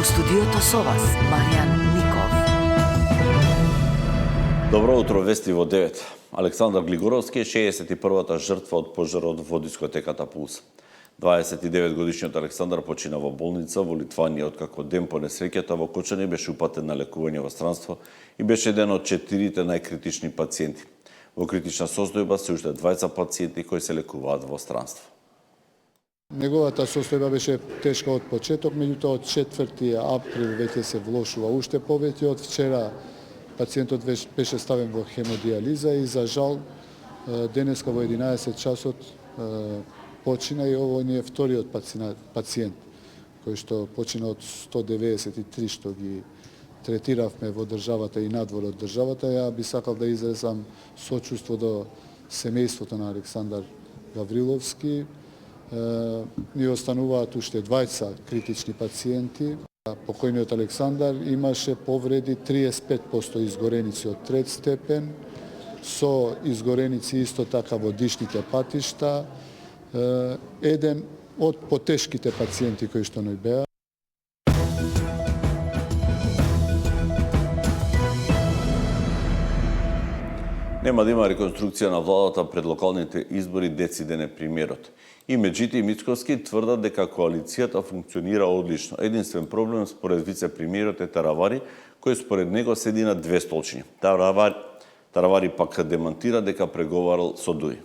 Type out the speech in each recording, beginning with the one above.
студиото со вас, Маријан Ников. Добро утро, вести во 9. Александар Глигоровски е 61-та жртва од пожарот во дискотеката Пулс. 29-годишниот Александар почина во болница во Литванија, откако ден по несреќата во Кочани беше упатен на лекување во странство и беше еден од 4 најкритични пациенти. Во критична состојба се уште 20 пациенти кои се лекуваат во странство. Неговата состојба беше тешка од почеток, меѓутоа од 4 април веќе се влошува уште повеќе. Од вчера пациентот беше ставен во хемодиализа и за жал денеска во 11 часот почина и ово не е вториот пациент кој што почина од 193 што ги третиравме во државата и надвор од државата. Ја би сакал да изразам сочувство до семејството на Александар Гавриловски. Ни остануваат уште 20 критични пациенти. Покојниот Александар имаше повреди 35% изгореници од трет степен, со изгореници исто така во дишните патишта. Еден од потешките пациенти кои што ној беа. Нема да има реконструкција на владата пред локалните избори деци ден е премиерот. И Меджити и Мицкоски тврдат дека коалицијата функционира одлично. Единствен проблем според вице-премиерот е Таравари, кој според него седи на 2 столчиња. Таравари пак демантира дека преговарал со Дуи.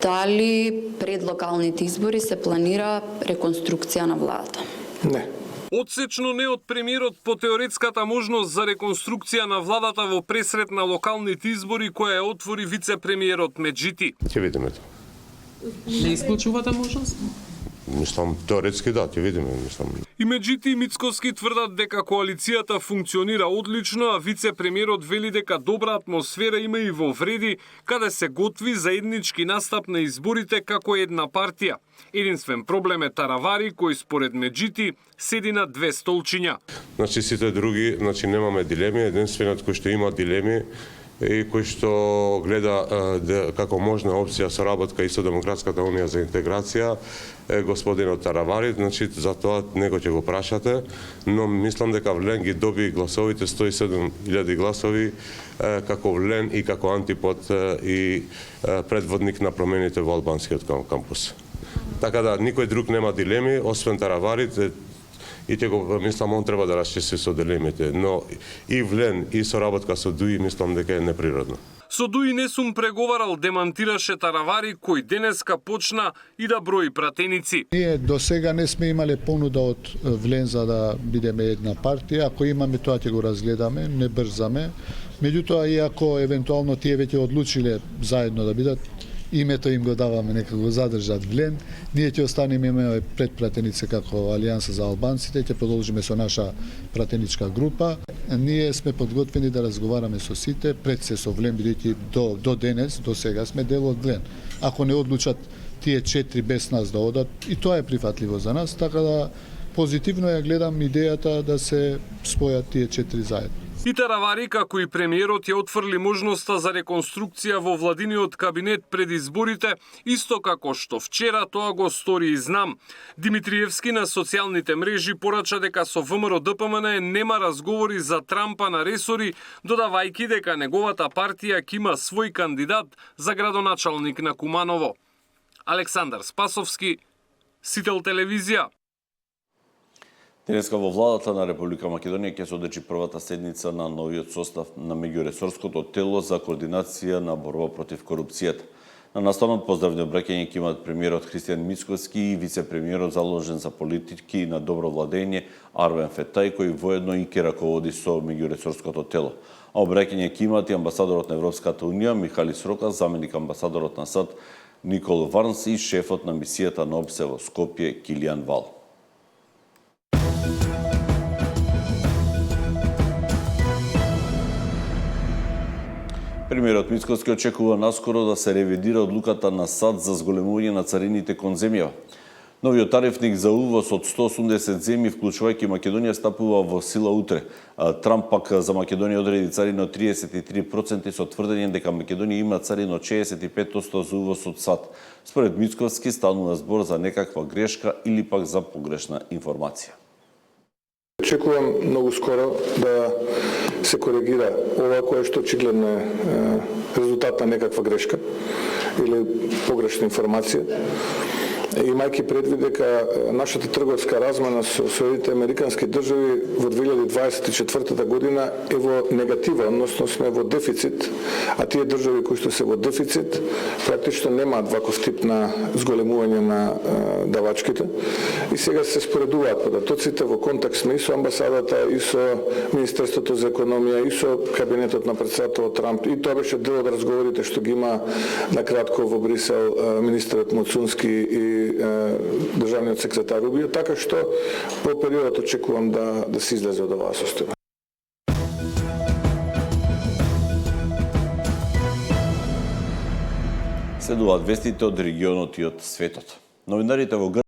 Дали пред локалните избори се планира реконструкција на владата? Не. Одсечно не од премиерот по теоретската можност за реконструкција на владата во пресрет на локалните избори која ја отвори вице-премиерот Меджити. Ќе видиме тоа. Не исклучувате можност? Мислам, теоретски да, ќе видиме, мислам. И Меджити и Мицкоски тврдат дека коалицијата функционира одлично, а вице-премиерот вели дека добра атмосфера има и во Вреди, каде се готви заеднички настап на изборите како една партија. Единствен проблем е Таравари, кој според Меджити седи на 2 столчиња. Значи сите други, немаме дилеми, единствениот кој што има дилеми и кој што гледа како можна опција соработка и со Демократската унија за интеграција е господинот Таравари, за тоа него ќе го прашате, но мислам дека Влен ги доби гласовите 107.000 гласови како Влен и како антипод и предводник на промените во албанскиот кампус. Така да никој друг нема дилеми, освен Таравари, и мислам, он треба да расчисти со дилемите, но и Влен и соработка со Дуи мислам дека е неприродно. Со Дуи не сум преговарал, демантираше Таравари, кој денеска почна и да брои пратеници. Ние до сега не сме имале понуда од Влен за да бидеме една партија. Ако имаме тоа ќе го разгледаме, не брзаме. Меѓутоа, и ако евентуално тие веќе одлучиле заедно да бидат, името им го даваме, нека го задржат Влен. Ние ќе останеме предпратеници како Алијанса за албанците, ќе продолжиме со наша пратеничка група. Ние сме подготвени да разговараме со сите, пред се со Влен, бидејќи до денес, до сега сме дел од Влен. Ако не одлучат тие 4 без нас да одат, и тоа е прифатливо за нас, така да позитивно ја гледам идејата да се спојат тие 4 заедно. И Таравари, како и премиерот, ја отфрли можноста за реконструкција во владиниот кабинет пред изборите, исто како што вчера тоа го стори и Знам. Димитриевски на социјалните мрежи порача дека со ВМРО ДПМН нема разговори за трампа на ресори, додавајќи дека неговата партија ќе има свој кандидат за градоначалник на Куманово. Александар Спасовски, Сител телевизија. Денеска во владата на Република Македонија ќе се одржи првата седница на новиот состав на меѓуресорското тело за координација на борба против корупцијата. На настанот поздравни обраќање ќе имаат премиерот Христијан Мицкоски и вице-премиерот заложен за политики на добро владење Арвен Фетај, кој воедно и ќе раководи со меѓуресорското тело. А обраќање ќе имаат и амбасадорот на Европската унија Михали Срока, заменик амбасадорот на САД Никол Варнс и шефот на мисијата на ОБСЕ во Скопје Килијан Вал. Премиерот Мицкоски очекува наскоро да се ревидира одлуката на САД за зголемување на царините кон земја. Новиот тарифник за увоз од 180 земји, вклучувајќи Македонија, стапува во сила утре. Трамп пак за Македонија одреди царина од 33% со тврдење дека Македонија има царина од 65% за увоз од САД. Според Мицкоски станува збор за некаква грешка или пак за погрешна информација. Очекувам многу скоро да се коригира ова кое што очигледно е резултат на некаква грешка или погрешна информација. Имајќи предвид дека нашата трговска размена со Соединетите Американски држави во 2024 година е во негатива, односно сме во дефицит, а тие држави кои што се во дефицит практично немаат ваков тип на зголемување на давачките и сега се споредуваат податоците во контекст и со амбасадата, и со Министерството за економија, и со кабинетот на претседателот Трамп, и тоа беше дел од разговорите што ги има накратко во Брисел министерот Моцунски и државниот секретар Рубио, така што по периодот очекувам да се излезе од оваа состојба. Следуваат вестите од регионот и од светот. Новинарите во